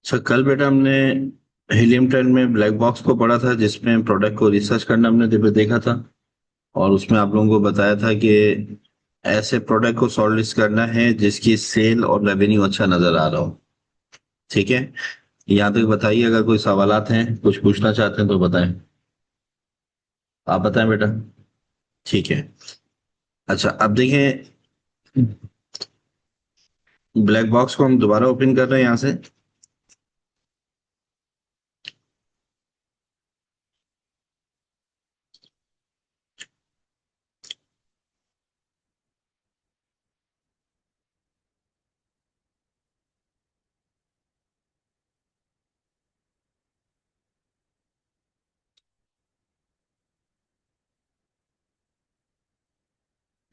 Sir कल बेटा हमने हीलियम 10 में ब्लैक बॉक्स को पढ़ा था जिसमें प्रोडक्ट को रिसर्च करना हमने देखा था। और उसमें आप लोगों को बताया था कि ऐसे प्रोडक्ट को शॉर्टलिस्ट करना है जिसकी सेल और रेवेन्यू अच्छा नजर आ रहा हो। ठीक है। यहाँ तक बताइए, अगर कोई सवालात हैं कुछ पूछना चाहते हैं तो बताएं। आप बताएं बेटा। ठीक है। अच्छा, अब देखें, ब्लैक बॉक्स को हम दोबारा ओपन कर रहे हैं यहाँ से।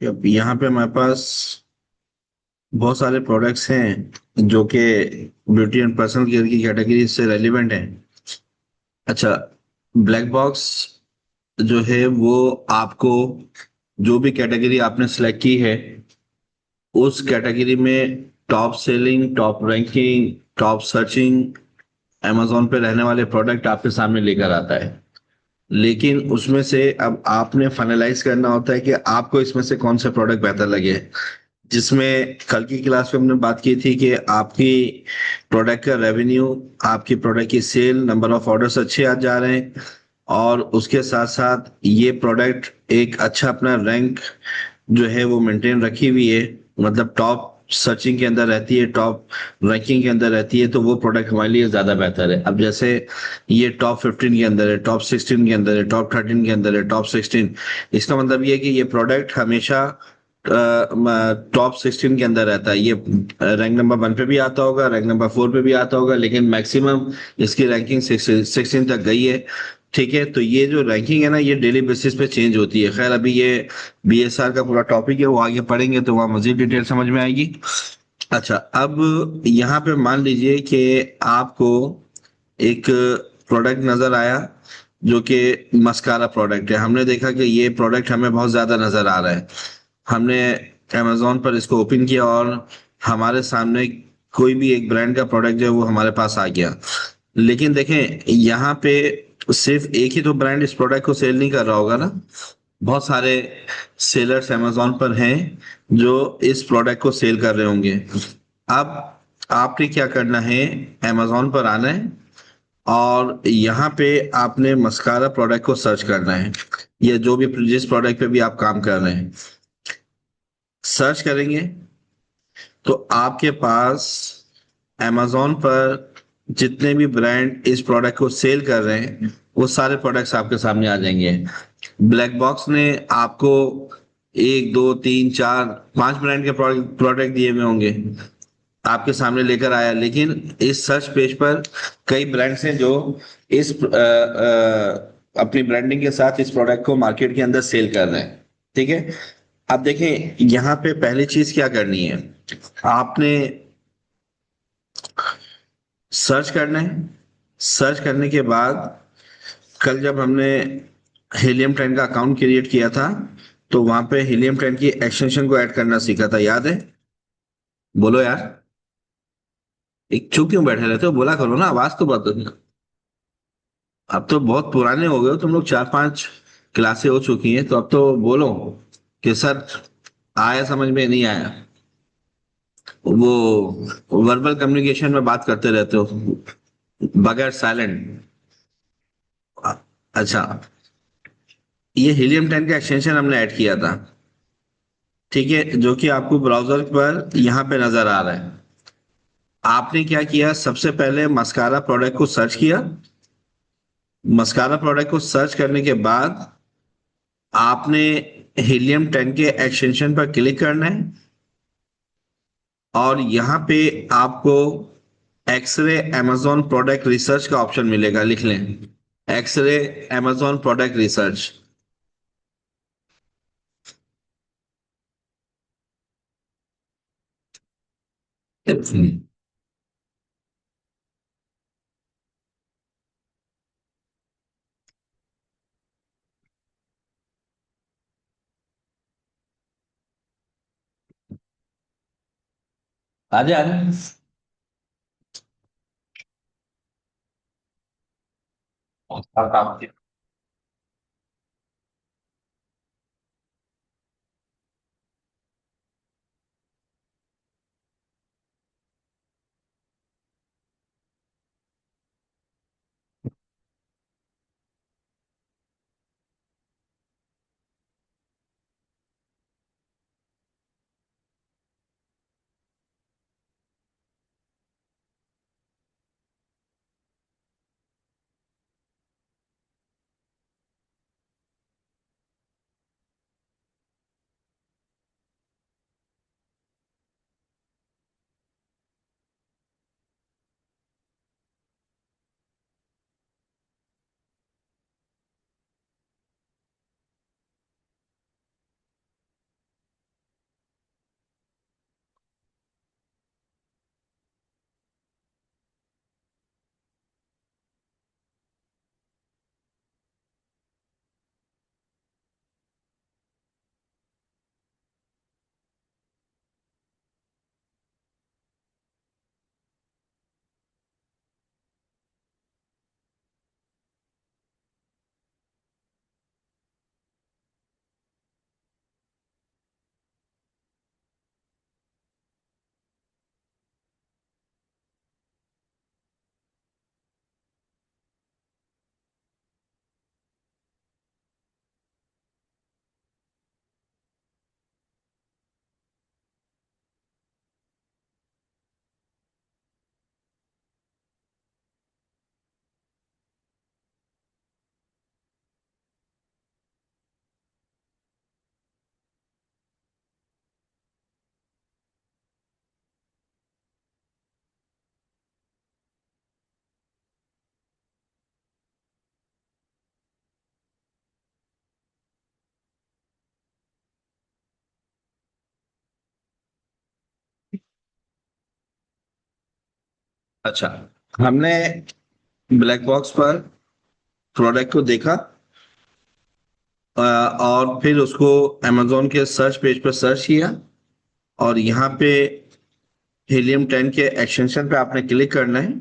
अब यहाँ पे हमारे पास बहुत सारे प्रोडक्ट्स हैं जो कि ब्यूटी एंड पर्सनल केयर की कैटेगरी से रेलिवेंट हैं। अच्छा, ब्लैक बॉक्स जो है वो आपको जो भी कैटेगरी आपने सेलेक्ट की है उस कैटेगरी में top selling, top ranking, top searching amazon पे रहने वाले प्रोडक्ट आपके सामने लेकर आता है। लेकिन उसमें से अब आपने फाइनलाइज करना होता है कि आपको इसमें से कौन से प्रोडक्ट बेहतर लगे। जिसमें कल की क्लास में हमने बात की थी कि आपकी प्रोडक्ट का रेवेन्यू, आपकी प्रोडक्ट की सेल, नंबर ऑफ ऑर्डर्स अच्छे आ जा रहे हैं। और उसके साथ साथ ये प्रोडक्ट एक अच्छा अपना रैंक जो है वो मेंटेन रखी हुई है। मतलब टॉप सर्चिंग के अंदर रहती है, टॉप रैंकिंग के अंदर रहती है, तो वो प्रोडक्ट हमारे लिए ज्यादा बेहतर है। अब जैसे ये टॉप 15 के अंदर है, टॉप 16 के अंदर है, टॉप 13 के अंदर है, टॉप 16। इसका मतलब ये है कि ये प्रोडक्ट हमेशा टॉप 16 के अंदर रहता है। ये रैंक नंबर 1 पे भी आता होगा, रैंक नंबर 4 पे भी आता होगा, लेकिन मैक्सिमम इसकी रैंकिंग 16 तक गई है। ठीक है, तो ये जो रैंकिंग है ना, ये डेली बेसिस पे चेंज होती है। खैर, अभी ये बीएसआर का पूरा टॉपिक है, वो आगे पढ़ेंगे तो वहाँ मजीद डिटेल समझ में आएगी। अच्छा, अब यहाँ पे मान लीजिए कि आपको एक प्रोडक्ट नजर आया जो कि मस्कारा प्रोडक्ट है। हमने देखा कि ये प्रोडक्ट हमें बहुत ज्यादा नजर आ रहा है। हमने अमेजोन पर इसको ओपन किया और हमारे सामने कोई भी एक ब्रांड का प्रोडक्ट जो है वो हमारे पास आ गया। लेकिन देखें, यहाँ पे सिर्फ एक ही तो ब्रांड इस प्रोडक्ट को सेल नहीं कर रहा होगा ना। बहुत सारे सेलर्स अमेजोन पर हैं जो इस प्रोडक्ट को सेल कर रहे होंगे। अब आपने क्या करना है, अमेजोन पर आना है और यहाँ पे आपने मस्कारा प्रोडक्ट को सर्च करना है, या जो भी जिस प्रोडक्ट पे भी आप काम कर रहे हैं सर्च करेंगे तो आपके पास amazon पर जितने भी ब्रांड इस प्रोडक्ट को सेल कर रहे हैं वो सारे प्रोडक्ट्स आपके सामने आ जाएंगे। ब्लैक बॉक्स ने आपको एक दो तीन चार पांच ब्रांड के प्रोडक्ट दिए हुए होंगे, आपके सामने लेकर आया। लेकिन इस सर्च पेज पर कई ब्रांड्स हैं जो इस अपनी ब्रांडिंग के साथ इस प्रोडक्ट को मार्केट के अंदर सेल कर रहे हैं। ठीक है। अब देखें, यहाँ पे पहली चीज क्या करनी है, आपने सर्च करना है। सर्च करने के बाद कल जब हमने हीलियम 10 का अकाउंट क्रिएट किया था तो वहां पे हीलियम 10 की एक्सटेंशन को ऐड करना सीखा था, याद है? बोलो यार, एक चुप क्यों बैठे रहते हो, बोला करो ना, आवाज तो बहुत। अब तो बहुत पुराने हो गए हो तुम लोग, 4-5 क्लासें हो चुकी हैं, तो अब तो बोलो कि सर आया समझ में नहीं आया। वो वर्बल कम्युनिकेशन में बात करते रहते हो बगैर साइलेंट। अच्छा, ये हीलियम 10 का एक्सटेंशन हमने ऐड किया था। ठीक है, जो कि आपको ब्राउजर पर यहाँ पे नजर आ रहा है। आपने क्या किया, सबसे पहले मस्कारा प्रोडक्ट को सर्च किया। मस्कारा प्रोडक्ट को सर्च करने के बाद आपने हीलियम 10 के एक्सटेंशन पर क्लिक करना है और यहाँ पे आपको एक्सरे amazon प्रोडक्ट रिसर्च का ऑप्शन मिलेगा, लिख लें, एक्सरे amazon प्रोडक्ट रिसर्च। आजा आजा। अच्छा, हमने ब्लैक बॉक्स पर प्रोडक्ट को देखा, और फिर उसको amazon के सर्च पेज पर सर्च किया, और यहाँ पे हीलियम 10 के एक्सटेंशन पे आपने क्लिक करना है।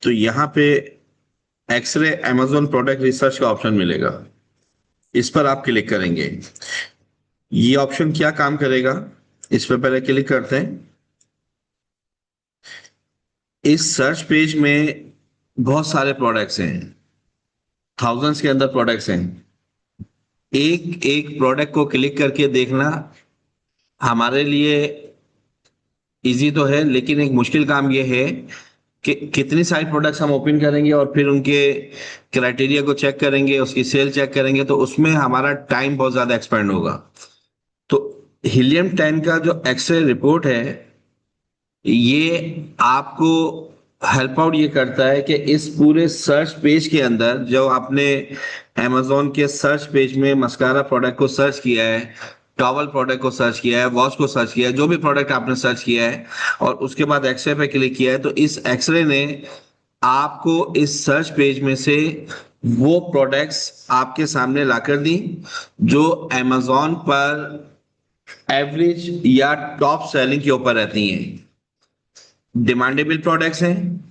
तो यहाँ पे एक्सरे amazon प्रोडक्ट रिसर्च का ऑप्शन मिलेगा, इस पर आप क्लिक करेंगे। ये ऑप्शन क्या काम करेगा, इस पर पहले क्लिक करते हैं। इस सर्च पेज में बहुत सारे प्रोडक्ट्स हैं, थाउजेंड्स के अंदर प्रोडक्ट्स हैं। एक एक प्रोडक्ट को क्लिक करके देखना हमारे लिए इजी तो है, लेकिन एक मुश्किल काम ये है कि कितनी सारी प्रोडक्ट्स हम ओपन करेंगे और फिर उनके क्राइटेरिया को चेक करेंगे, उसकी सेल चेक करेंगे, तो उसमें हमारा टाइम बहुत ज्यादा एक्सपेंड होगा। तो हीलियम 10 का जो एक्सरे रिपोर्ट है, ये आपको हेल्प आउट ये करता है कि इस पूरे सर्च पेज के अंदर जो आपने amazon के सर्च पेज में मस्कारा प्रोडक्ट को सर्च किया है, टॉवल प्रोडक्ट को सर्च किया है, वॉच को सर्च किया है, जो भी प्रोडक्ट आपने सर्च किया है और उसके बाद एक्सरे पे क्लिक किया है, तो इस एक्सरे ने आपको इस सर्च पेज में से वो प्रोडक्ट्स आपके सामने लाकर दी जो amazon पर एवरेज या टॉप सेलिंग के ऊपर रहती हैं, डिमांडेबल प्रोडक्ट्स हैं,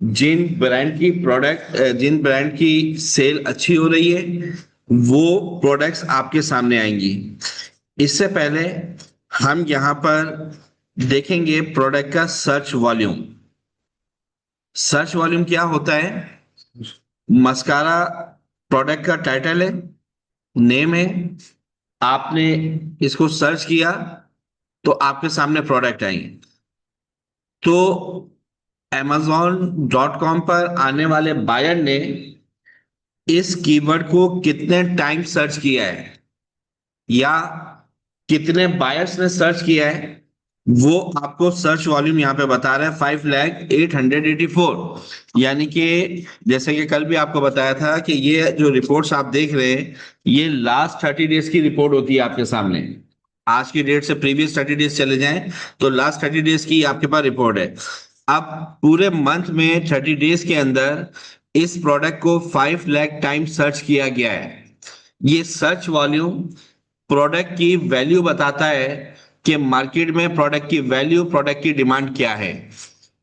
जिन ब्रांड की सेल अच्छी हो रही है, वो प्रोडक्ट्स आपके सामने आएंगी। इससे पहले हम यहां पर देखेंगे प्रोडक्ट का सर्च वॉल्यूम। सर्च वॉल्यूम क्या होता है? मस्कारा प्रोडक्ट का टाइटल है, नेम है, आपने इसको सर्च किया तो आपके सामने प्रोडक्ट आई। तो amazon.com पर आने वाले बायर ने इस कीवर्ड को कितने टाइम सर्च किया है या कितने बायर्स ने सर्च किया है, वो आपको सर्च वॉल्यूम यहाँ पे बता रहा है, 5,08,84। यानी कि जैसे कि कल भी आपको बताया था कि ये जो रिपोर्ट्स आप देख रहे हैं, ये लास्ट 30 डेज की रिपोर्ट होती है आपके सामने। आज की डेट से प्रीवियस 30 डेज चले जाएं तो लास्ट 30 डेज की आपके पास रिपोर्ट है। अब पूरे मंथ में 30 डेज के अंदर इस प्रोडक्ट को 5 लाख टाइम सर्च किया गया है। ये सर्च वॉल्यूम प्रोडक्ट की वैल्यू बताता है कि मार्केट में प्रोडक्ट की वैल्यू, प्रोडक्ट की डिमांड क्या है।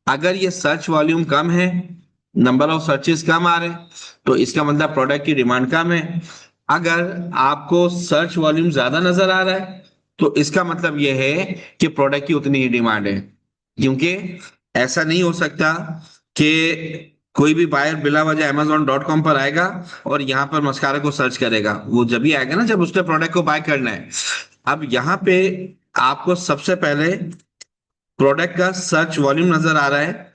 अगर ये सर्च वॉल्यूम कम है, नंबर ऑफ सर्चेस कम आ रहे हैं, तो इसका मतलब प्रोडक्ट की डिमांड कम है। अगर आपको सर्च वॉल्यूम ज्यादा नजर आ रहा है, तो इसका मतलब यह है कि प्रोडक्ट की उतनी ही डिमांड है। क्योंकि ऐसा नहीं हो सकता कि कोई भी बायर बिला वजह amazon.com पर आएगा और यहाँ पर मस्कारा को सर्च करेगा। वो जब ही आएगा ना जब उसने प्रोडक्ट को बाय करना है। अब यहाँ पे आपको सबसे पहले प्रोडक्ट का सर्च वॉल्यूम नजर आ रहा है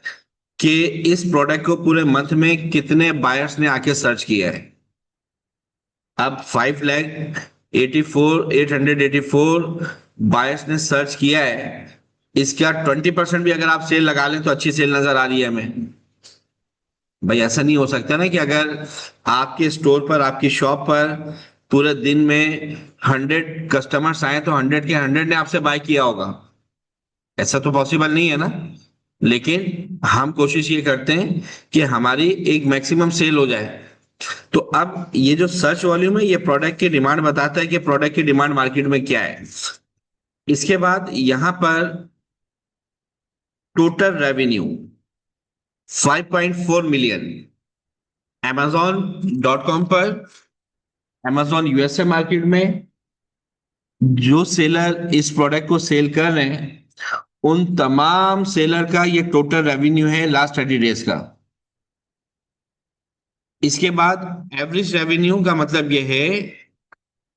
कि इस प्रोडक्ट को पूरे मंथ में कितने बायर्स ने आके सर्च किया है। अब 5,84,884 बायर्स ने सर्च किया है। इसका 20% भी अगर आप सेल लगा लें तो अच्छी सेल नजर आ रही है हमें। भाई ऐसा नहीं हो सकता ना कि अगर आपके स्टोर पर, आपकी शॉप पर पूरे दिन में 100 कस्टमर्स आए तो 100 के 100 ने आपसे बाय किया होगा। ऐसा तो पॉसिबल नहीं है ना। लेकिन हम कोशिश ये करते हैं कि हमारी एक मैक्सिमम सेल हो जाए। तो अब ये जो सर्च वॉल्यूम है ये प्रोडक्ट की डिमांड बताता है कि प्रोडक्ट की डिमांड मार्केट में क्या है। इसके बाद यहां पर टोटल रेवेन्यू 5.4 मिलियन amazon.com पर, amazon यूएसए मार्केट में जो सेलर इस प्रोडक्ट को सेल कर रहे हैं उन तमाम सेलर का ये टोटल रेवेन्यू है लास्ट 30 डेज का। इसके बाद एवरेज रेवेन्यू का मतलब यह है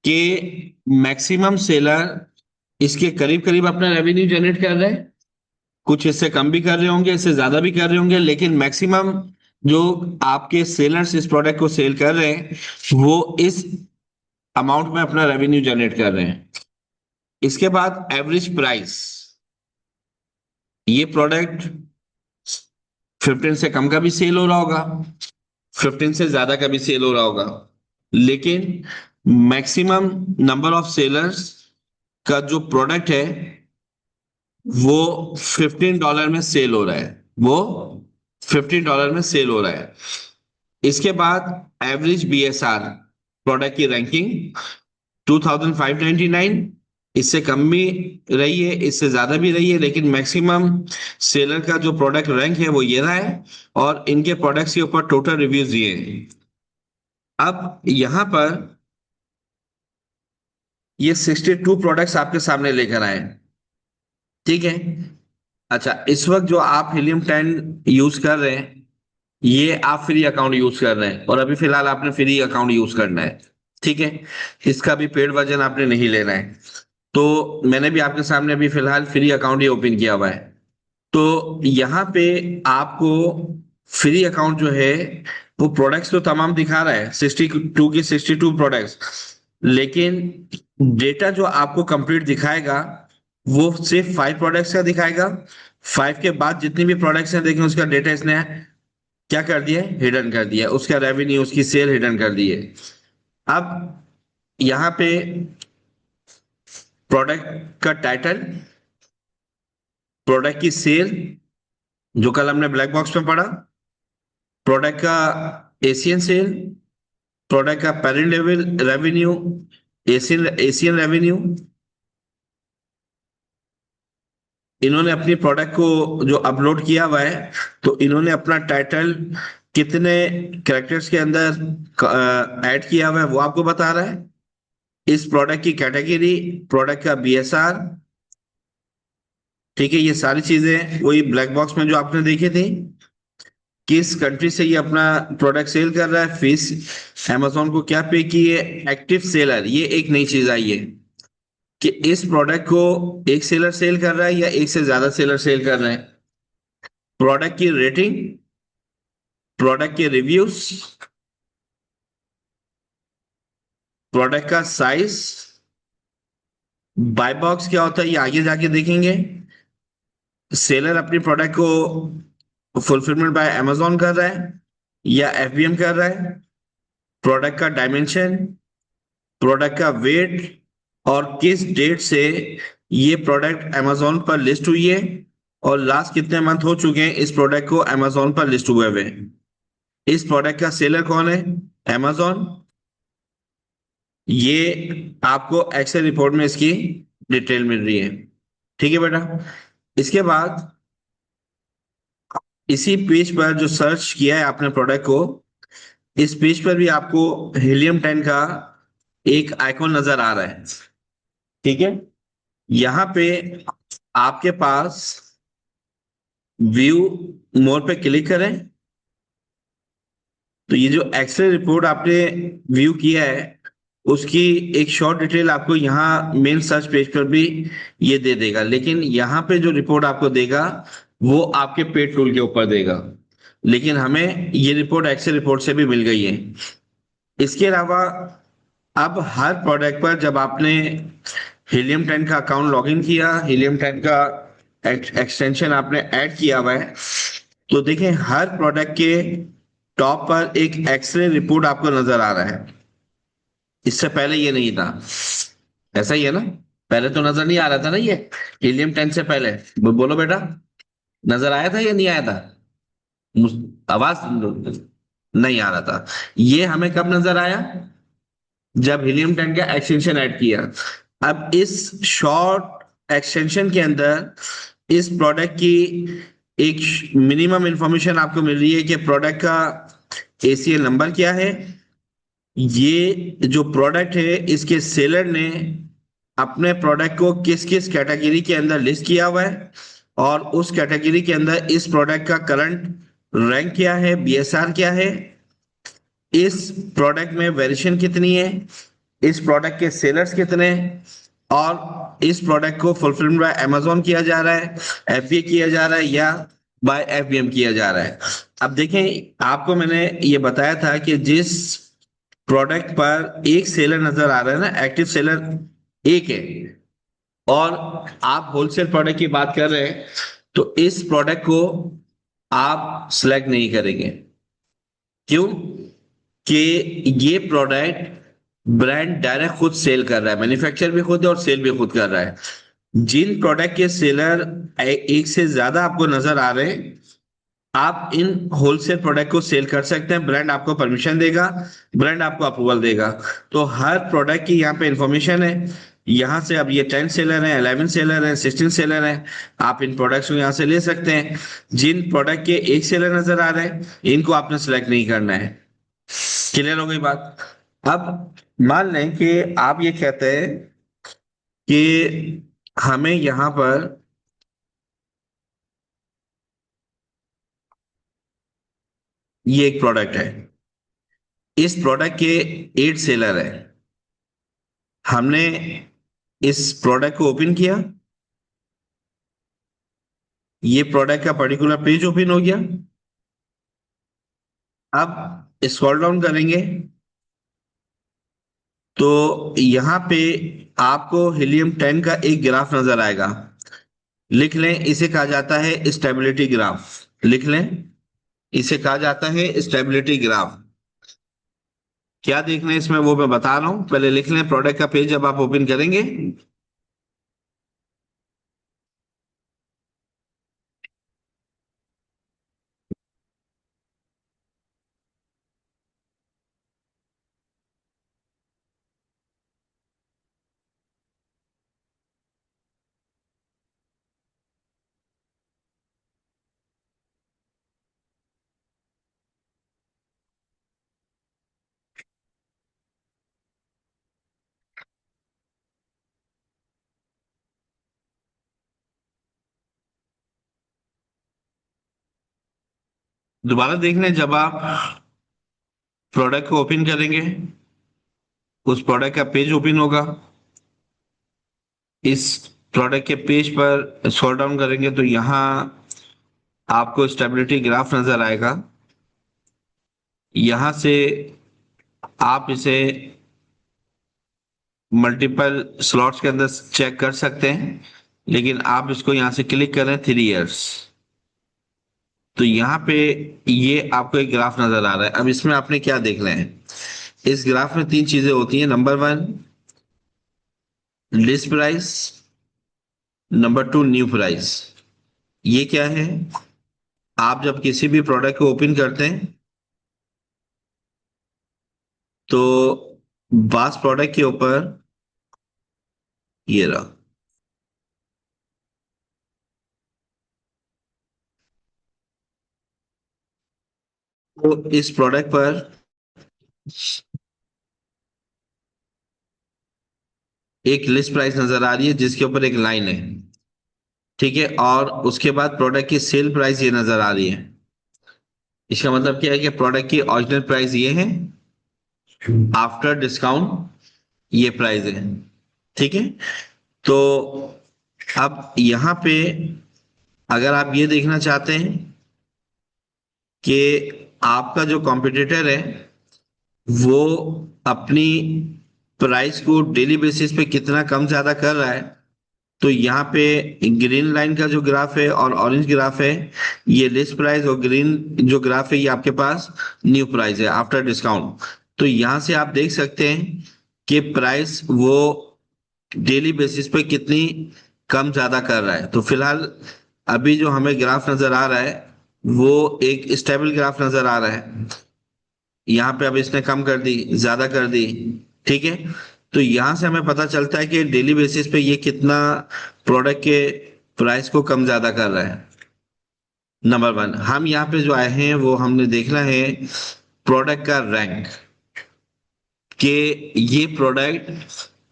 कि मैक्सिमम सेलर इसके करीब करीब अपना रेवेन्यू जनरेट कर रहे हैं। कुछ इससे कम भी कर रहे होंगे, इससे ज्यादा भी कर रहे होंगे, लेकिन मैक्सिमम जो आपके सेलर्स इस प्रोडक्ट को सेल कर रहे हैं वो इस अमाउंट में अपना रेवेन्यू जनरेट कर रहे हैं। इसके बाद एवरेज प्राइस, ये प्रोडक्ट 15 से कम का भी सेल हो रहा होगा, 15 से ज्यादा का भी सेल हो रहा होगा, लेकिन मैक्सिमम नंबर ऑफ सेलर्स का जो प्रोडक्ट है वो $15 में सेल हो रहा है। वो $15 में सेल हो रहा है। इसके बाद एवरेज बीएसआर, प्रोडक्ट की रैंकिंग 2599, इससे कम भी रही है, इससे ज्यादा भी रही है, लेकिन मैक्सिमम सेलर का जो प्रोडक्ट रैंक है वो ये रहा है। और इनके प्रोडक्ट्स के ऊपर टोटल रिव्यूज दिए हैं। अब यहां पर ये 62 प्रोडक्ट्स आपके सामने लेकर आए हैं। ठीक है। अच्छा, इस वक्त जो आप हीलियम 10 यूज कर रहे हैं ये आप फ्री अकाउंट यूज कर रहे हैं और अभी फिलहाल आपने फ्री अकाउंट यूज करना है। ठीक है। इसका भी पेड वर्जन आपने नहीं लेना है। तो मैंने भी आपके सामने अभी फिलहाल फ्री अकाउंट ही ओपन किया हुआ है। तो यहाँ पे आपको फ्री अकाउंट जो है वो प्रोडक्ट्स तो तमाम दिखा रहा है, 62 प्रोडक्ट्स, लेकिन डेटा जो आपको कंप्लीट दिखाएगा वो सिर्फ 5 प्रोडक्ट्स का दिखाएगा। 5 के बाद जितनी भी प्रोडक्ट्स हैं देखें उसका डेटा इसने क्या कर दिया, हिडन कर दिया, उसका रेवेन्यू, उसकी सेल हिडन कर दी है। अब यहाँ पे प्रोडक्ट का टाइटल, प्रोडक्ट की सेल जो कल हमने ब्लैक बॉक्स में पढ़ा, प्रोडक्ट का एशियन सेल, प्रोडक्ट का parent level revenue, Asian Asian revenue. इन्होंने अपनी प्रोडक्ट को जो अपलोड किया हुआ है तो इन्होंने अपना टाइटल कितने कैरेक्टर्स के अंदर ऐड किया हुआ है वो आपको बता रहा है। इस प्रोडक्ट की कैटेगरी, प्रोडक्ट का बीएसआर, ठीक है, ये सारी चीजें वही ब्लैक बॉक्स में जो आपने देखी थी। किस कंट्री से ये अपना प्रोडक्ट सेल कर रहा है, फीस amazon को क्या पे की है, एक्टिव सेलर, ये एक नई चीज आई है कि इस प्रोडक्ट को एक सेलर सेल कर रहा है या एक से ज्यादा सेलर सेल कर रहे हैं। प्रोडक्ट की रेटिंग, प्रोडक्ट के रिव्यूज, प्रोडक्ट का साइज, बाय बॉक्स क्या होता है ये आगे जाके देखेंगे। सेलर अपनी प्रोडक्ट को फुलफिलमेंट बाय amazon कर रहा है या एफबीएम कर रहा है, प्रोडक्ट का डायमेंशन, प्रोडक्ट का वेट, और किस डेट से ये प्रोडक्ट amazon पर लिस्ट हुई है और लास्ट कितने मंथ हो चुके हैं इस प्रोडक्ट को amazon पर लिस्ट हुए हुए। इस प्रोडक्ट का सेलर कौन है, amazon। ये आपको एक्सेल रिपोर्ट में इसकी डिटेल मिल रही है। ठीक है बेटा। इसके बाद इसी पेज पर जो सर्च किया है आपने प्रोडक्ट को, इस पेज पर भी आपको हीलियम 10 का एक आइकॉन नजर आ रहा है। ठीक है, यहाँ पे आपके पास व्यू मोर पे क्लिक करें, तो ये जो एक्सरे रिपोर्ट आपने व्यू किया है उसकी एक शॉर्ट डिटेल आपको यहाँ मेन सर्च पेज पर भी ये दे देगा, लेकिन यहाँ पे जो रिपोर्ट आपको देगा वो आपके पेड टूल के ऊपर देगा। लेकिन हमें ये रिपोर्ट एक्सेल रिपोर्ट से भी मिल गई है। इसके अलावा अब हर प्रोडक्ट पर जब आपने हीलियम 10 का अकाउंट लॉगिन किया, हीलियम 10 का एक्सटेंशन आपने ऐड किया हुआ है, तो देखें हर प्रोडक्ट के टॉप पर एक एक्सरे रिपोर्ट आपको नजर आ रहा है। इससे पहले ये नहीं था। ऐसा ही है ना? पहले तो नजर नहीं आ रहा था ना ये, हीलियम 10 से पहले। बोलो बेटा, नजर आया था या नहीं आया था? आवाज नहीं आ रहा था। ये हमें कब नजर आया? जब हीलियम 10 का एक्सटेंशन ऐड किया। अब इस शॉर्ट एक्सटेंशन के अंदर इस प्रोडक्ट की एक मिनिमम इंफॉर्मेशन आपको मिल रही है कि प्रोडक्ट का एसीएल नंबर क्या है, ये जो प्रोडक्ट है इसके सेलर ने अपने प्रोडक्ट को किस किस कैटेगरी के अंदर लिस्ट किया हुआ है, और उस कैटेगरी के अंदर इस प्रोडक्ट का करंट रैंक क्या है, बीएसआर क्या है, इस प्रोडक्ट में वेरिएशन कितनी है, इस प्रोडक्ट के सेलर्स कितने हैं, और इस प्रोडक्ट को फुलफिल्ड बाय अमेजोन किया जा रहा है, एफबीए किया जा रहा है, या बाय एफबीएम किया जा रहा है। अब देखें, आपको मैंने ये बताया था कि जिस प्रोडक्ट पर एक सेलर नजर आ रहा है ना, एक्टिव सेलर एक है, और आप होलसेल प्रोडक्ट की बात कर रहे हैं, तो इस प्रोडक्ट को आप सिलेक्ट नहीं करेंगे। क्यों? कि ये प्रोडक्ट ब्रांड डायरेक्ट खुद सेल कर रहा है, मैन्युफैक्चर भी खुद है और सेल भी खुद कर रहा है। जिन प्रोडक्ट के सेलर एक से ज्यादा आपको नजर आ रहे हैं, आप इन होलसेल प्रोडक्ट को सेल कर सकते हैं। ब्रांड आपको परमिशन देगा, ब्रांड आपको अप्रूवल देगा। तो हर प्रोडक्ट की यहाँ पे इंफॉर्मेशन है। यहाँ से अब ये 10 सेलर हैं, 11 सेलर हैं, 16 सेलर हैं, आप इन प्रोडक्ट्स को यहाँ से ले सकते हैं। जिन प्रोडक्ट के एक सेलर नजर आ रहे हैं, इनको आपने सेलेक्ट नहीं करना है। क्लियर हो गई बात? अब मान लें कि आप ये कहते हैं कि हमें यहाँ पर ये एक प्रोडक्ट है, इस प्रोडक्ट के 8 सेलर है। हमने इस प्रोडक्ट को ओपन किया, ये प्रोडक्ट का पर्टिकुलर पेज ओपन हो गया। अब स्क्रॉल डाउन करेंगे तो यहाँ पे आपको हीलियम 10 का एक ग्राफ नजर आएगा। लिख लें, इसे कहा जाता है स्टेबिलिटी ग्राफ। लिख लें, इसे कहा जाता है स्टेबिलिटी ग्राफ। क्या देखना है इसमें वो मैं बता रहा हूं, पहले लिख लें। प्रोडक्ट का पेज जब आप ओपन करेंगे, दोबारा देख लें, जब आप प्रोडक्ट को ओपन करेंगे उस प्रोडक्ट का पेज ओपन होगा। इस प्रोडक्ट के पेज पर स्क्रॉल डाउन करेंगे तो यहाँ आपको स्टेबिलिटी ग्राफ नजर आएगा। यहां से आप इसे मल्टीपल स्लॉट्स के अंदर चेक कर सकते हैं, लेकिन आप इसको यहां से क्लिक करें 3 इयर्स, तो यहाँ पे ये आपको एक ग्राफ नजर आ रहा है। अब इसमें आपने क्या देखना है? इस ग्राफ में 3 चीजें होती हैं। Number 1 list price, number 2 new price. ये क्या है? आप जब किसी भी प्रोडक्ट को ओपन करते हैं तो बास प्रोडक्ट के ऊपर ये रहा, आपको इस प्रोडक्ट पर एक लिस्ट प्राइस नजर आ रही है जिसके ऊपर एक लाइन है, ठीक है, और उसके बाद प्रोडक्ट की सेल प्राइस ये नजर आ रही है। इसका मतलब क्या है कि प्रोडक्ट की ओरिजिनल प्राइस ये है, आफ्टर डिस्काउंट ये प्राइस है, ठीक है। तो अब यहां पे अगर आप ये देखना चाहते हैं कि आपका जो कॉम्पिटिटर है वो अपनी प्राइस को डेली बेसिस पे कितना कम ज्यादा कर रहा है, तो यहाँ पे ग्रीन लाइन का जो ग्राफ है और ऑरेंज ग्राफ है ये लिस्ट प्राइस, और ग्रीन जो ग्राफ है ये आपके पास न्यू प्राइस है आफ्टर डिस्काउंट। तो यहाँ से आप देख सकते हैं कि प्राइस वो डेली बेसिस पे कितनी कम ज्यादा कर रहा है। तो फिलहाल अभी जो हमें ग्राफ नजर आ रहा है वो एक स्टेबल ग्राफ नजर आ रहा है। यहाँ पे अब इसने कम कर दी, ज्यादा कर दी, ठीक है। तो यहां से हमें पता चलता है कि डेली बेसिस पे ये कितना प्रोडक्ट के प्राइस को कम ज्यादा कर रहा है। नंबर वन, हम यहाँ पे जो आए हैं वो हमने देखना है प्रोडक्ट का रैंक, कि ये प्रोडक्ट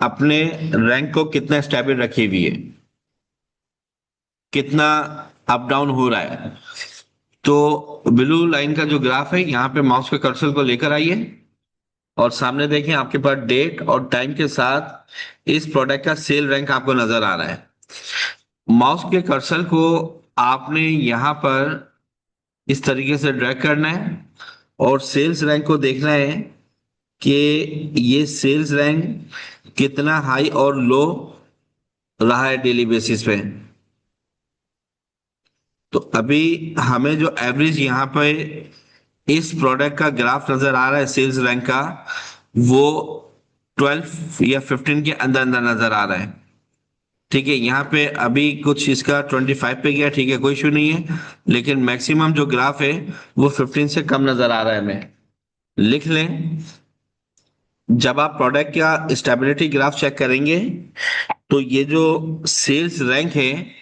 अपने रैंक को कितना स्टेबल रखी हुई है, कितना अप डाउन हो रहा है। तो ब्लू लाइन का जो ग्राफ है यहाँ पे माउस के कर्सर को लेकर आइए और सामने देखें आपके पास डेट और टाइम के साथ इस प्रोडक्ट का सेल रैंक आपको नजर आ रहा है। माउस के कर्सर को आपने यहां पर इस तरीके से ड्रैग करना है और सेल्स रैंक को देखना है कि ये सेल्स रैंक कितना हाई और लो रहा है डेली बेसिस पे। तो अभी हमें जो एवरेज यहाँ पे इस प्रोडक्ट का ग्राफ नजर आ रहा है सेल्स रैंक का, वो 12 या 15 के अंदर अंदर नजर आ रहा है, ठीक है। यहाँ पे अभी कुछ इसका 25 पे गया, ठीक है, कोई इशू नहीं है, लेकिन मैक्सिमम जो ग्राफ है वो 15 से कम नजर आ रहा है हमें। लिख लें, जब आप प्रोडक्ट का स्टेबिलिटी ग्राफ चेक करेंगे तो ये जो सेल्स रैंक है,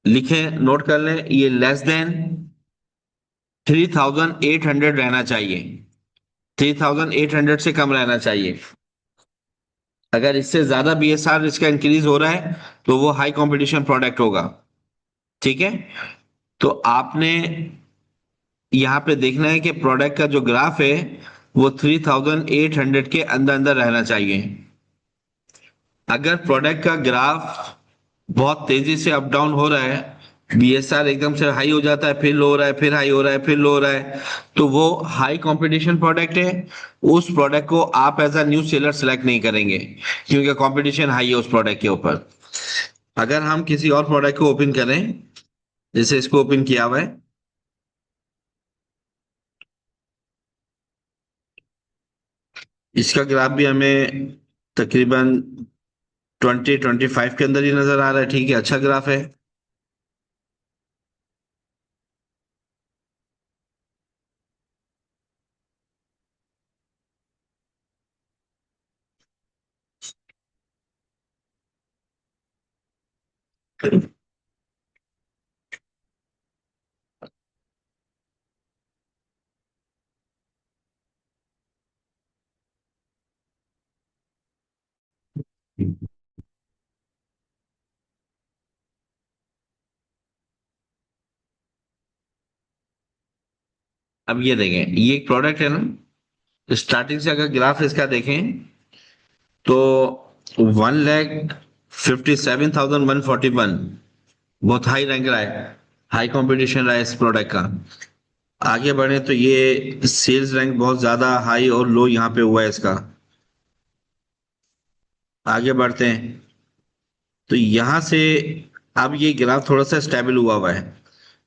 लिखें, नोट कर लें, ये लेस देन 3800 रहना चाहिए, 3800 से कम रहना चाहिए। अगर इससे ज्यादा बीएसआर इसका इंक्रीज हो रहा है तो वो हाई कंपटीशन प्रोडक्ट होगा, ठीक है। तो आपने यहाँ पे देखना है कि प्रोडक्ट का जो ग्राफ है वो 3800 के अंदर अंदर रहना चाहिए। अगर प्रोडक्ट का ग्राफ बहुत तेजी से अप डाउन हो रहा है, बीएसआर एकदम से हाई हो जाता है, फिर लो हो रहा है, फिर हाई हो रहा है, फिर लो हो रहा है, तो वो हाई कंपटीशन प्रोडक्ट है। उस प्रोडक्ट को आप as a new seller select नहीं करेंगे क्योंकि कंपटीशन हाई है उस प्रोडक्ट के ऊपर। अगर हम किसी और प्रोडक्ट को ओपन करें, जैसे इसको ओपन किया हुआ है, इसका ग्राफ भी हमें तकरीबन 2025 के अंदर ही नजर आ रहा है, ठीक है, अच्छा ग्राफ है। अब ये देखें, ये एक प्रोडक्ट है ना, स्टार्टिंग से अगर ग्राफ इसका देखें तो 1,57,141 बहुत हाई रैंक रहा है, हाई कंपटीशन रहा है इस प्रोडक्ट का। आगे बढ़े तो ये सेल्स रैंक बहुत ज्यादा हाई और लो यहाँ पे हुआ है इसका। आगे बढ़ते हैं तो यहाँ से अब ये ग्राफ थोड़ा सा स्टेबल हुआ हुआ है।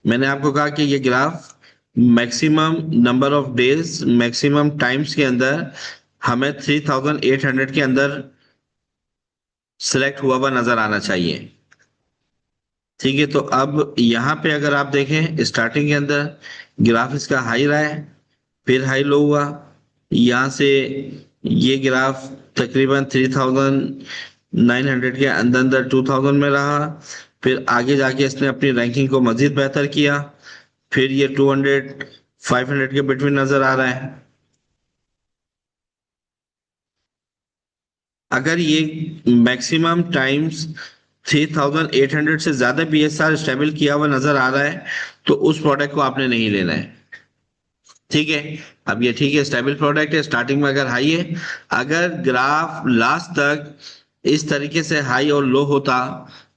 मैंने आपको कहा कि ये graph maximum number of days, maximum times के अंदर हमें 3800 के अंदर सिलेक्ट हुआ हुआ नजर आना चाहिए, ठीक है। तो अब यहाँ पे अगर आप देखें स्टार्टिंग के अंदर ग्राफ इसका हाई रहा है, फिर हाई लो हुआ, यहाँ से ये ग्राफ तकरीबन 3900 के अंदर अंदर 2000 में रहा, फिर आगे जाके इसने अपनी रैंकिंग को मजीद बेहतर किया, फिर ये 500 के बिटवीन नजर आ रहा है। अगर ये मैक्सिमम टाइम्स 3800 से ज्यादा बीएसआर स्टेबल किया हुआ नजर आ रहा है तो उस प्रोडक्ट को आपने नहीं लेना है। ठीक है। अब ये ठीक है, स्टेबल प्रोडक्ट है, स्टार्टिंग में अगर हाई है, अगर ग्राफ लास्ट तक इस तरीके से हाई और लो होता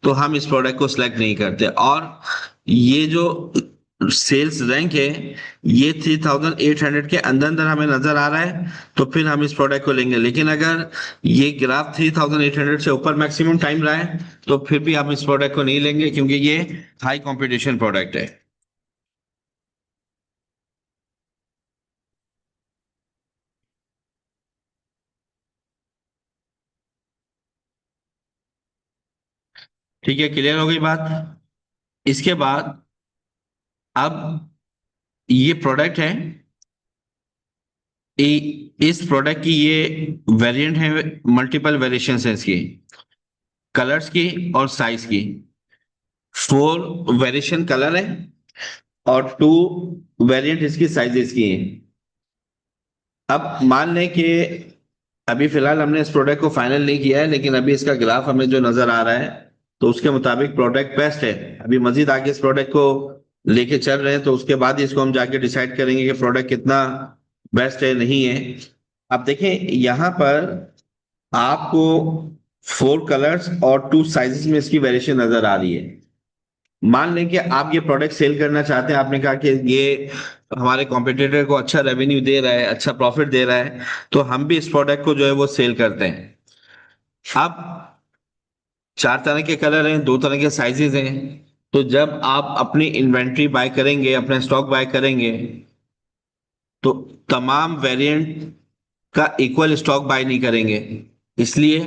तो हम इस प्रोडक्ट को सिलेक्ट नहीं करते। और ये जो सेल्स रैंक है ये 3800 के अंदर अंदर हमें नजर आ रहा है तो फिर हम इस प्रोडक्ट को लेंगे। लेकिन अगर ये ग्राफ 3800 से ऊपर मैक्सिमम टाइम रहा है तो फिर भी हम इस प्रोडक्ट को नहीं लेंगे क्योंकि ये हाई कंपटीशन प्रोडक्ट है। ठीक है, क्लियर हो गई बात। इसके बाद अब ये प्रोडक्ट है, इस प्रोडक्ट की ये वेरिएंट है, मल्टीपल वेरिएशंस है इसकी, कलर्स की और साइज की। 4 वेरिएशन कलर है और 2 वेरिएंट इसकी साइजेस की है। अब मान लें कि अभी फिलहाल हमने इस प्रोडक्ट को फाइनल नहीं किया है लेकिन अभी इसका ग्राफ हमें जो नजर आ रहा है तो उसके मुताबिक प्रोडक्ट बेस्ट है। अभी मजीद आगे इस प्रोडक्ट को लेके चल रहे हैं तो उसके बाद ही इसको हम जाके डिसाइड करेंगे कि प्रोडक्ट कितना बेस्ट है नहीं है। अब देखें यहाँ पर आपको 4 कलर्स और 2 साइजेस में इसकी वेरिएशन नजर आ रही है। मान लें कि आप ये प्रोडक्ट सेल करना चाहते हैं, आपने कहा कि ये हमारे कॉम्पिटिटर को अच्छा रेवेन्यू दे रहा है, अच्छा प्रॉफिट दे रहा है, तो हम भी इस प्रोडक्ट को जो है वो सेल करते हैं। अब 4 तरह के कलर हैं, 2 तरह के साइजेस हैं। तो जब आप अपनी इन्वेंट्री बाय करेंगे, अपना स्टॉक बाय करेंगे, तो तमाम वेरिएंट का इक्वल स्टॉक बाय नहीं करेंगे। इसलिए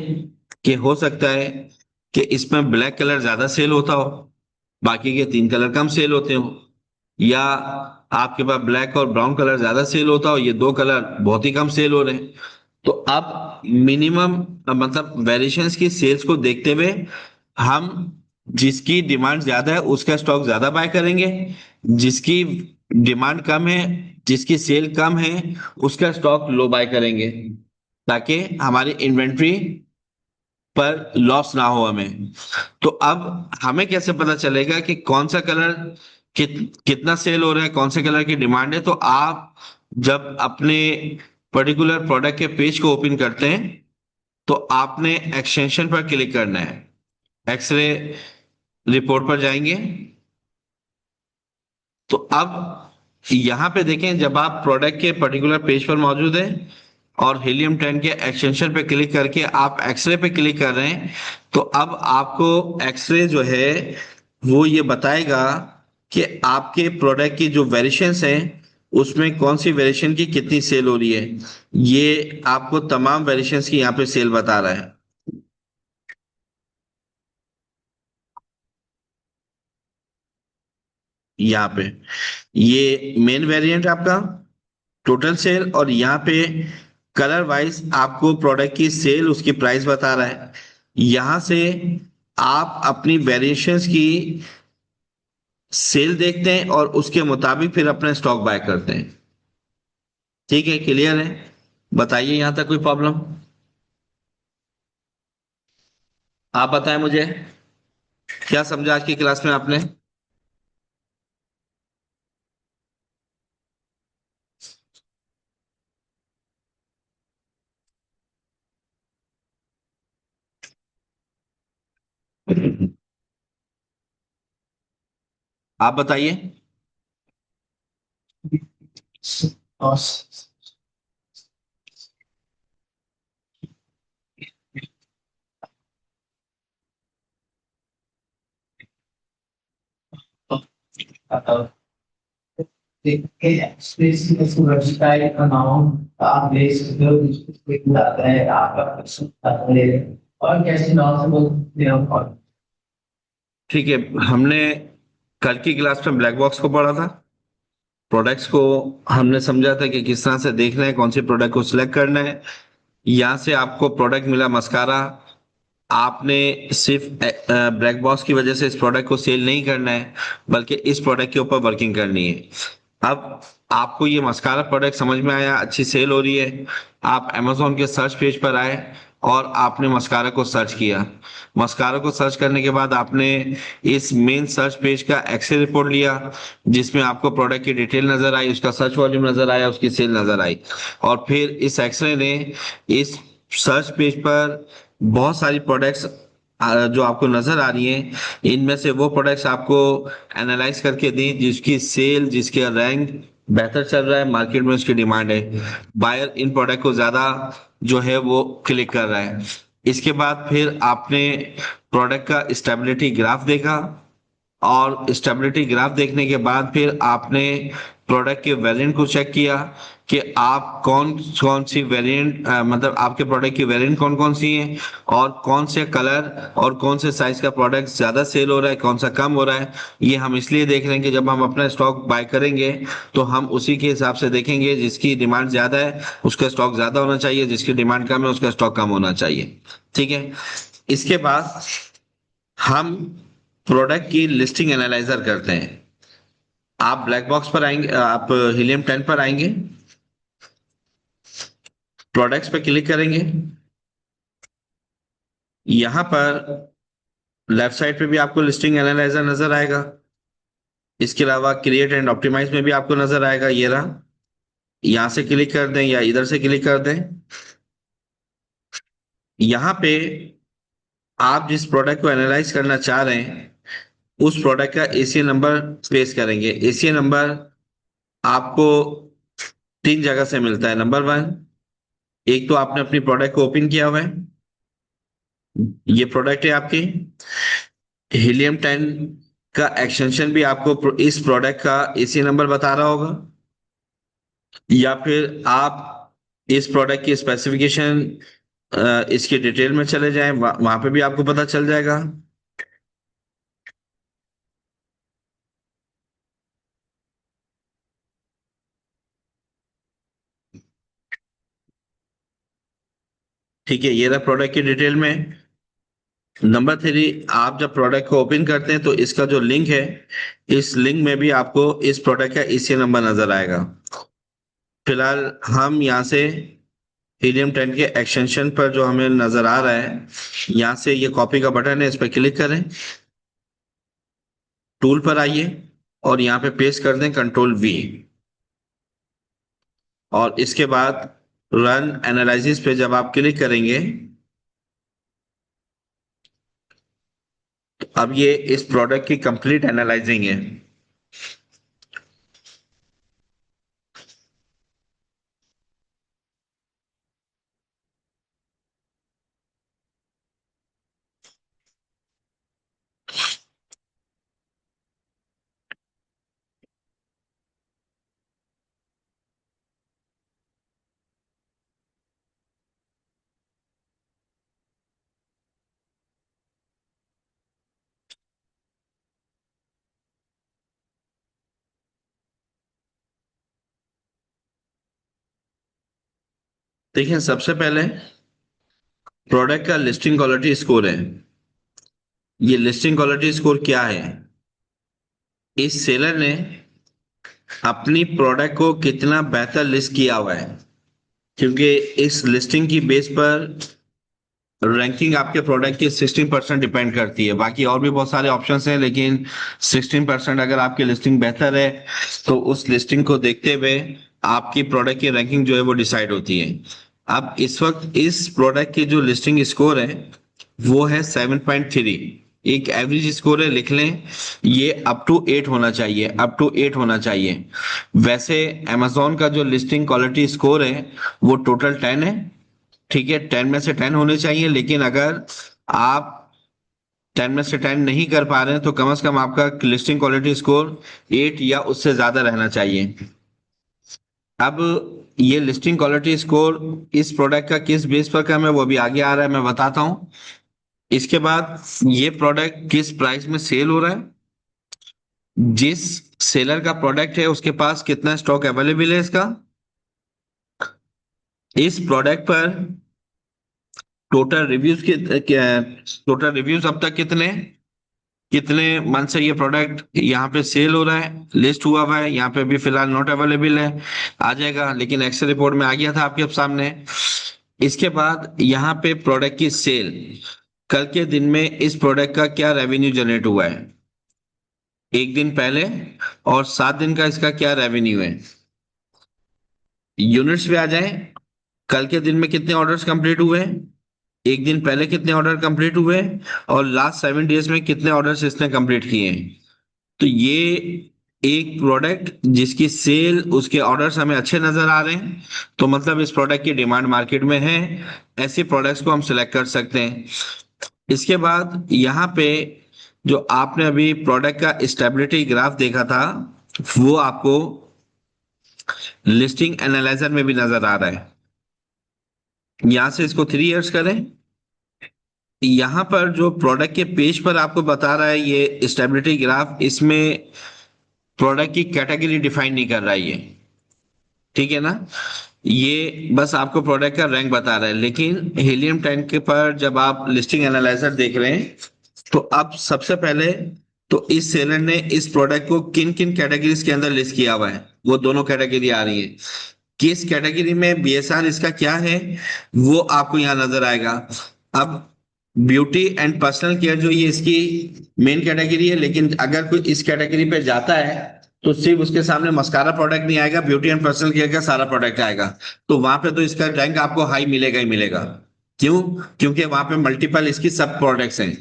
कि हो सकता है कि इसमें ब्लैक कलर ज्यादा सेल होता हो, बाकी के 3 कलर कम सेल होते हो, या आपके पास ब्लैक और ब्राउन कलर ज्यादा सेल होता हो, ये 2 कलर बहुत ही कम सेल हो रहे हैं। तो अब मिनिमम मतलब वेरिएशंस की सेल्स को देखते हुए हम जिसकी डिमांड ज्यादा है उसका स्टॉक ज्यादा बाय करेंगे, जिसकी डिमांड कम है, जिसकी सेल कम है, उसका स्टॉक लो बाय करेंगे ताकि हमारी इन्वेंट्री पर लॉस ना हो हमें। तो अब हमें कैसे पता चलेगा कि कौन सा कलर कितना सेल हो रहा है, कौन से कलर की डिमांड है? तो आप जब अपने पर्टिकुलर प्रोडक्ट के पेज को ओपन करते हैं तो आपने एक्सटेंशन पर क्लिक करना है, एक्सरे रिपोर्ट पर जाएंगे। तो अब यहां पे देखें, जब आप प्रोडक्ट के पर्टिकुलर पेज पर मौजूद है और हीलियम 10 के एक्सटेंशन पे क्लिक करके आप एक्सरे पे क्लिक कर रहे हैं, तो अब आपको एक्सरे जो है वो ये बताएगा कि आपके प्रोडक्ट की जो वेरिएशंस हैं उसमें कौन सी वेरिएशन की कितनी सेल हो रही है। ये आपको तमाम वेरिएशंस की यहाँ पे सेल बता रहा है। यहाँ पे ये मेन वेरिएंट आपका टोटल सेल, और यहाँ पे कलर वाइज आपको प्रोडक्ट की सेल उसकी प्राइस बता रहा है। यहां से आप अपनी वेरिएशंस की सेल देखते हैं और उसके मुताबिक फिर अपना स्टॉक बाय करते हैं। ठीक है, क्लियर है? बताइए यहां तक कोई प्रॉब्लम? आप बताएं मुझे, क्या समझा आज की क्लास में आपने? आप बताइए। वेबसाइट का नाम आप देख सकते हो, जिसको आता है आप ले रहे हैं और कैसे नाम से बोलते हैं और ठीक है, हमने कल की क्लास में ब्लैक बॉक्स को पढ़ा था, प्रोडक्ट्स को हमने समझा था कि किस तरह से देखना है, कौन सी प्रोडक्ट को सिलेक्ट करना है। यहाँ से आपको प्रोडक्ट मिला मस्कारा, आपने सिर्फ ब्लैक बॉक्स की वजह से इस प्रोडक्ट को सेल नहीं करना है बल्कि इस प्रोडक्ट के ऊपर वर्किंग करनी है। अब आपको ये मस्कारा प्रोडक्ट समझ में आया, अच्छी सेल हो रही है, आप amazon के सर्च पेज पर आए और आपने मस्कारा को सर्च किया। मस्कारा को सर्च करने के बाद आपने इस मेन सर्च पेज का एक्सेल रिपोर्ट लिया, जिसमें आपको प्रोडक्ट की डिटेल नजर आई, उसका सर्च वॉल्यूम नजर आया, उसकी सेल नजर आई। और फिर इस एक्सरे ने इस सर्च पेज पर बहुत सारी प्रोडक्ट्स जो आपको नजर आ रही हैं, इनमें से वो प्रोडक्ट्स आपको एनालाइज करके दी जिसकी सेल, जिसके रैंक बेहतर चल रहा है, मार्केट में उसकी डिमांड है, बायर इन प्रोडक्ट को ज्यादा जो है वो क्लिक कर रहा है। इसके बाद फिर आपने प्रोडक्ट का स्टेबिलिटी ग्राफ देखा, और स्टेबिलिटी ग्राफ देखने के बाद फिर आपने प्रोडक्ट के वेरिएंट को चेक किया कि आप कौन कौन सी वेरिएंट, मतलब आपके प्रोडक्ट की वेरिएंट कौन कौन सी है, और कौन से कलर और कौन से साइज का प्रोडक्ट ज्यादा सेल हो रहा है, कौन सा कम हो रहा है। ये हम इसलिए देख रहे हैं कि जब हम अपना स्टॉक बाय करेंगे तो हम उसी के हिसाब से देखेंगे, जिसकी डिमांड ज्यादा है उसका स्टॉक ज्यादा होना चाहिए, जिसकी डिमांड कम है उसका स्टॉक कम होना चाहिए। ठीक है। इसके बाद हम प्रोडक्ट की लिस्टिंग एनालाइजर करते हैं। आप ब्लैक बॉक्स पर आएंगे, आप हीलियम 10 पर आएंगे, प्रोडक्ट्स पर क्लिक करेंगे। यहां पर लेफ्ट साइड पे भी आपको लिस्टिंग एनालाइजर नजर आएगा। इसके अलावा क्रिएट एंड ऑप्टिमाइज में भी आपको नजर आएगा, ये रहा। यहां से क्लिक कर दें या इधर से क्लिक कर दें। यहां पे आप जिस प्रोडक्ट को एनालाइज करना चाह रहे हैं उस प्रोडक्ट का एसीए नंबर पेश करेंगे। एसीए नंबर आपको तीन जगह से मिलता है। नंबर वन, एक तो आपने अपनी प्रोडक्ट को ओपन किया हुआ है, ये प्रोडक्ट है आपकी। हीलियम 10 का एक्सटेंशन भी आपको इस प्रोडक्ट का एसी नंबर बता रहा होगा, या फिर आप इस प्रोडक्ट की स्पेसिफिकेशन, इसकी डिटेल में चले जाएं, वहां पे भी आपको पता चल जाएगा। ठीक है, ये रहा प्रोडक्ट की डिटेल में। नंबर थ्री, आप जब प्रोडक्ट को ओपन करते हैं तो इसका जो लिंक है, इस लिंक में भी आपको इस प्रोडक्ट का ईसी नंबर नजर आएगा। फिलहाल हम यहाँ से हीलियम 10 के एक्सटेंशन पर जो हमें नजर आ रहा है, यहाँ से ये कॉपी का बटन है, इस पर क्लिक करें, टूल पर आइए और यहाँ पे पेस्ट कर दें कंट्रोल V। और इसके बाद रन एनालिसिस पे जब आप क्लिक करेंगे, तो अब ये इस प्रोडक्ट की कंप्लीट एनालाइजिंग है। देखिए, सबसे पहले प्रोडक्ट का लिस्टिंग क्वालिटी स्कोर है। ये लिस्टिंग क्वालिटी स्कोर क्या है? इस सेलर ने अपनी प्रोडक्ट को कितना बेहतर लिस्ट किया हुआ है, क्योंकि इस लिस्टिंग की बेस पर रैंकिंग आपके प्रोडक्ट की 16% डिपेंड करती है। बाकी और भी बहुत सारे ऑप्शंस हैं, लेकिन 16% अगर आपकी लिस्टिंग बेहतर है तो उस लिस्टिंग को देखते हुए आपकी प्रोडक्ट की रैंकिंग जो है वो डिसाइड होती है। अब इस वक्त इस प्रोडक्ट की जो लिस्टिंग स्कोर है वो है 7.3। एक एवरेज स्कोर है, लिख लें। ये अप टू 8 होना चाहिए, अप टू 8 होना चाहिए। वैसे amazon का जो लिस्टिंग क्वालिटी स्कोर है वो टोटल 10 है। ठीक है, 10 में से 10 होने चाहिए, लेकिन अगर आप 10 में से 10 नहीं कर पा रहे हैं तो कम से कम आपका लिस्टिंग क्वालिटी स्कोर 8 या उससे ज्यादा रहना चाहिए। अब ये लिस्टिंग क्वालिटी स्कोर इस प्रोडक्ट का किस बेस पर कम है वो भी आगे आ रहा है, मैं बताता हूँ। इसके बाद ये प्रोडक्ट किस प्राइस में सेल हो रहा है, जिस सेलर का प्रोडक्ट है उसके पास कितना स्टॉक अवेलेबल है इसका, इस प्रोडक्ट पर टोटल रिव्यूज अब तक कितने, कितने मंथ से ये प्रोडक्ट यहाँ पे सेल हो रहा है, लिस्ट हुआ है, यहाँ पे अभी फिलहाल नॉट अवेलेबल है, आ जाएगा, लेकिन एक्सेल रिपोर्ट में आ गया था आपके सामने। इसके बाद यहाँ पे प्रोडक्ट की सेल, कल के दिन में इस प्रोडक्ट का क्या रेवेन्यू जनरेट हुआ है, एक दिन पहले और 7 दिन का इसका क्या रेवेन्यू है। यूनिट्स पे आ जाएं, कल के दिन में कितने ऑर्डर्स कंप्लीट हुए, एक दिन पहले कितने ऑर्डर कंप्लीट हुए, और लास्ट 7 डेज में कितने ऑर्डर्स इसने कंप्लीट किए हैं। तो ये एक प्रोडक्ट जिसकी सेल, उसके ऑर्डर्स हमें अच्छे नजर आ रहे हैं, तो मतलब इस प्रोडक्ट की डिमांड मार्केट में है। ऐसे प्रोडक्ट्स को हम सिलेक्ट कर सकते हैं। इसके बाद यहाँ पे जो आपने अभी प्रोडक्ट का स्टेबिलिटी ग्राफ देखा था, वो आपको लिस्टिंग एनालाइजर में भी नजर आ रहा है। यहां से इसको 3 इयर्स करें। यहाँ पर जो प्रोडक्ट के पेज पर आपको बता रहा है ये स्टेबिलिटी ग्राफ, इसमें प्रोडक्ट की कैटेगरी डिफाइन नहीं कर रहा है ये, ठीक है ना। ये बस आपको प्रोडक्ट का रैंक बता रहा है, लेकिन हीलियम 10 के पर जब आप लिस्टिंग एनालाइजर देख रहे हैं, तो अब सबसे पहले तो इस सेलर ने इस प्रोडक्ट को किन किन कैटेगरीज के अंदर लिस्ट किया हुआ है, वो दोनों कैटेगरी आ रही है। किस कैटेगरी में बीएसआर इसका क्या है, वो आपको यहाँ नजर आएगा। अब ब्यूटी एंड पर्सनल केयर जो ये इसकी मेन कैटेगरी है, लेकिन अगर कोई इस कैटेगरी पे जाता है तो सिर्फ उसके सामने मस्कारा प्रोडक्ट नहीं आएगा, ब्यूटी एंड पर्सनल केयर का सारा प्रोडक्ट आएगा। तो वहां पे तो इसका रैंक आपको हाई मिलेगा ही मिलेगा। क्यों? क्योंकि वहां पे मल्टीपल इसकी सब प्रोडक्ट्स हैं।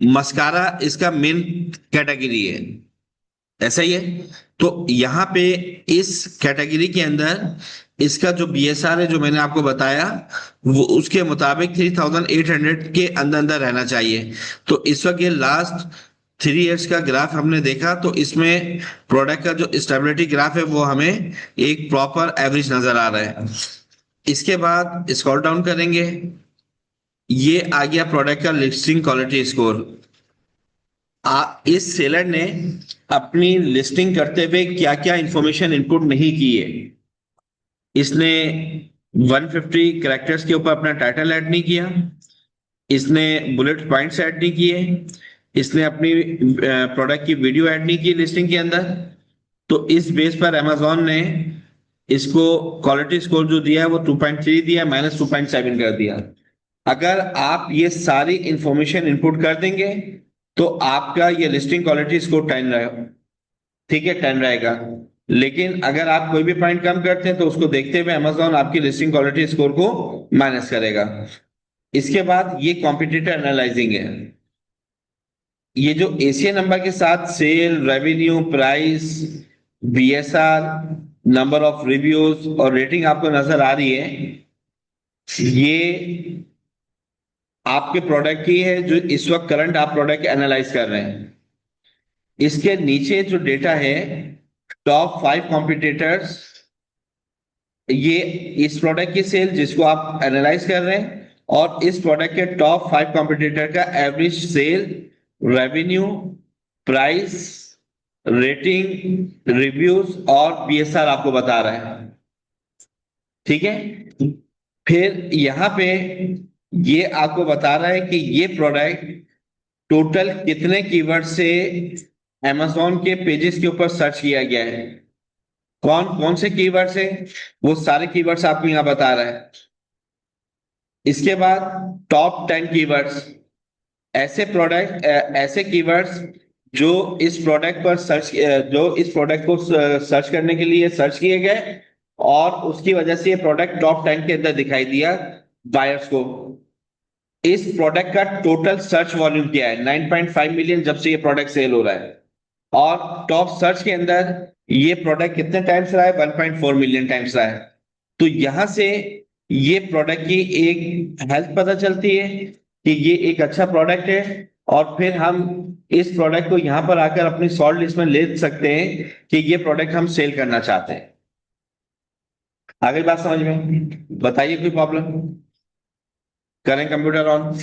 मस्कारा इसका मेन कैटेगरी है, ऐसा ही है। तो यहाँ पे इस कैटेगरी के अंदर इसका जो बीएसआर है जो मैंने आपको बताया, वो उसके मुताबिक 3800 के अंदर अंदर रहना चाहिए। तो इस वक्त ये लास्ट 3 इयर्स का ग्राफ हमने देखा, तो इसमें प्रोडक्ट का जो स्टेबिलिटी ग्राफ है वो हमें एक प्रॉपर एवरेज नजर आ रहा है। इसके बाद स्क्रॉल डाउन करेंगे, ये आ गया प्रोडक्ट का लिस्टिंग क्वालिटी स्कोर। इस सेलर ने अपनी लिस्टिंग करते हुए क्या क्या इंफॉर्मेशन इनपुट नहीं की है। इसने 150 कैरेक्टर्स के ऊपर अपना टाइटल ऐड नहीं किया, इसने बुलेट पॉइंट्स ऐड नहीं किए, इसने अपनी प्रोडक्ट की वीडियो ऐड नहीं की लिस्टिंग के अंदर। तो इस बेस पर amazon ने इसको क्वालिटी स्कोर जो दिया है वो 2.3 दिया, -2.7 कर दिया। अगर आप ये सारी इंफॉर्मेशन इनपुट कर देंगे तो आपका ये लिस्टिंग क्वालिटी स्कोर 10 रहेगा, ठीक है, 10 रहेगा। लेकिन अगर आप कोई भी पॉइंट कम करते हैं तो उसको देखते हुए अमेजोन आपकी लिस्टिंग क्वालिटी स्कोर को माइनस करेगा। इसके बाद ये कॉम्पिटिटर एनालाइजिंग है। ये जो एशियन नंबर के साथ sale, revenue, price, BSR, number of reviews और रेटिंग आपको नजर आ रही है, ये आपके प्रोडक्ट की है जो इस वक्त करंट आप प्रोडक्ट एनालाइज कर रहे हैं। इसके नीचे जो डेटा है, टॉप 5 कॉम्पिटिटर्स, ये इस प्रोडक्ट की सेल जिसको आप एनालाइज कर रहे हैं, और इस प्रोडक्ट के टॉप 5 कॉम्पिटिटर का average sale, revenue, price, rating, reviews और बीएसआर आपको बता रहा है, ठीक है। फिर यहाँ पे ये आपको बता रहा है कि ये प्रोडक्ट टोटल कितने कीवर्ड से amazon के पेजेस के ऊपर सर्च किया गया है, कौन कौन से कीवर्ड्स है, वो सारे कीवर्ड्स आपको यहाँ बता रहा है। इसके बाद टॉप 10 कीवर्ड्स, ऐसे प्रोडक्ट ऐसे कीवर्ड्स जो इस प्रोडक्ट पर सर्च, जो इस प्रोडक्ट को सर्च करने के लिए सर्च किए गए, और उसकी वजह से ये प्रोडक्ट टॉप 10 के अंदर दिखाई दिया बायर्स को। इस प्रोडक्ट का टोटल सर्च वॉल्यूम क्या है, 9.5 मिलियन जब से ये प्रोडक्ट सेल हो रहा है। और टॉप सर्च के अंदर ये प्रोडक्ट कितने टाइम्स रहा है, 1.4 मिलियन टाइम्स रहा है। तो यहां से ये प्रोडक्ट की एक हेल्थ पता चलती है कि ये एक अच्छा प्रोडक्ट है, और फिर हम इस प्रोडक्ट को यहां पर आकर अपनी सॉल्ट लिस्ट में ले सकते हैं कि ये प्रोडक्ट हम सेल करना चाहते हैं। आगे बात समझ में, बताइए कोई प्रॉब्लम? करें कंप्यूटर ऑन।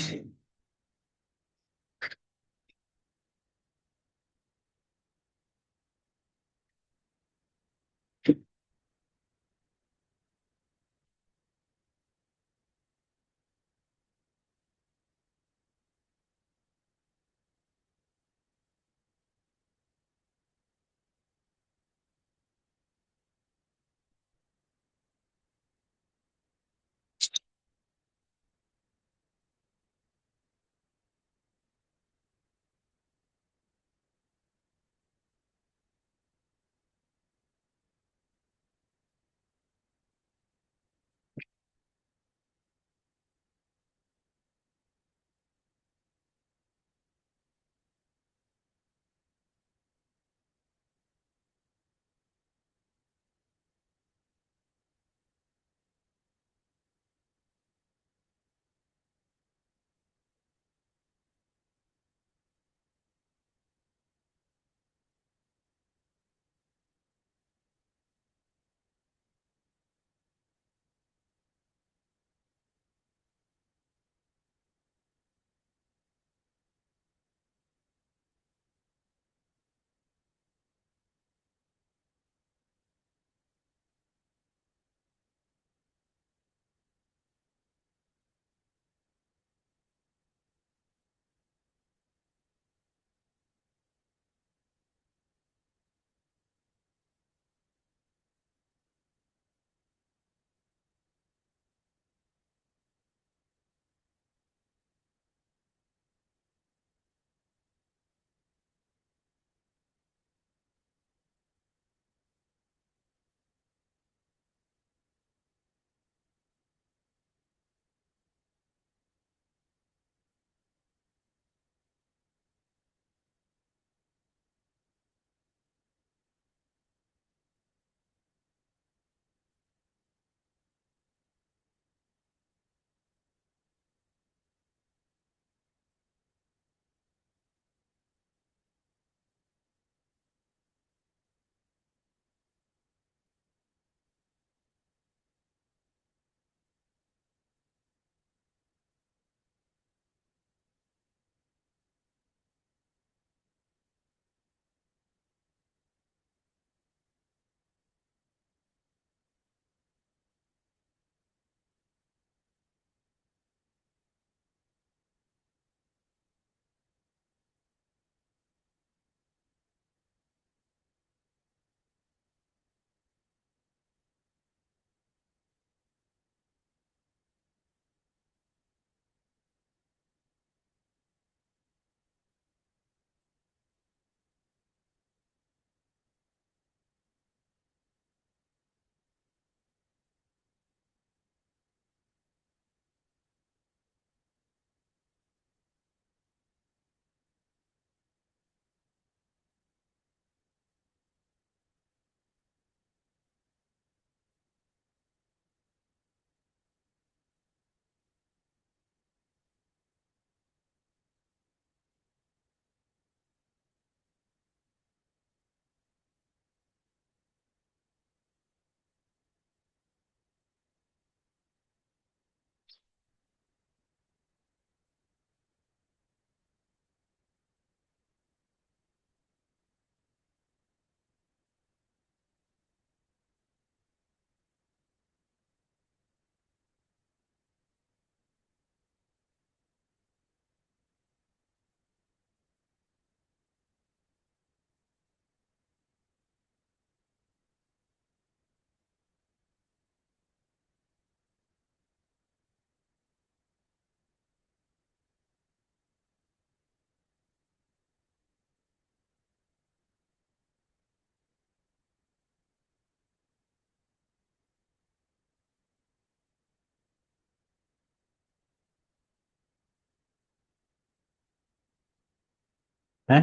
है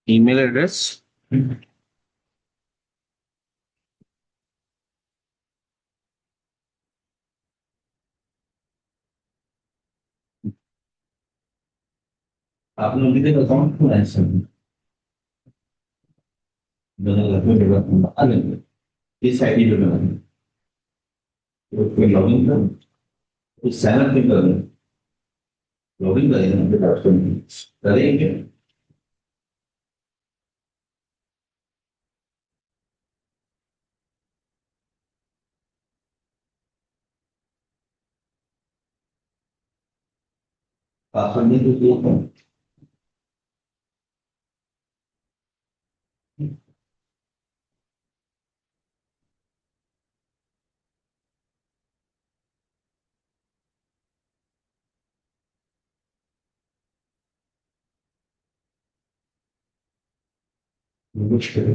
ईमेल एड्रेस। आपने उनके अकाउंट खोला है सर? इस आईडी पे बनाना, कोई लॉगिन कर, कोई साइन अप कर, लॉगिन करेंगे करेंगे। पासवर्ड नहीं तो दिया मुश्किल।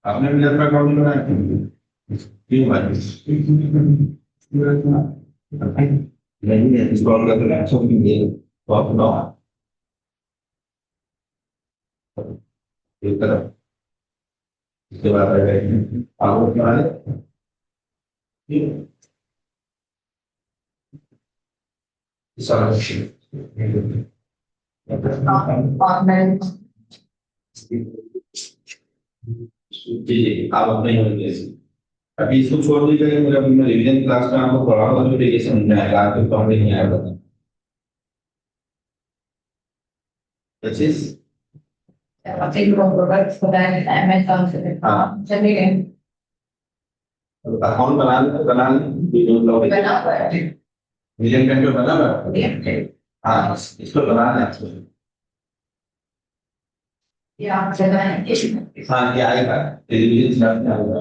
आपने भी अपना अकाउंट बनाया क्यों बात नहीं है इंस्टॉल कर रहे हैं सब तो आप बताओ एक तरफ इसके बाद आ जाएगी आप बना ले सारा ऑनलाइन जी जी आप अपने ही होंगे। अभी इसको छोड़ दीजिएगा, मेरा अपना रिवीजन क्लास में आपको पढ़ाऊंगा तो देखिए समझ में आएगा, आपको समझ नहीं आएगा। पच्चीस single products for that Amazon चलेगा अकाउंट बना ले बना हुआ है रिवीजन करके बना हुआ है। हाँ इसको बनाना है आपको। या चला है हाँ क्या आएगा रिवीजन क्लास में आएगा।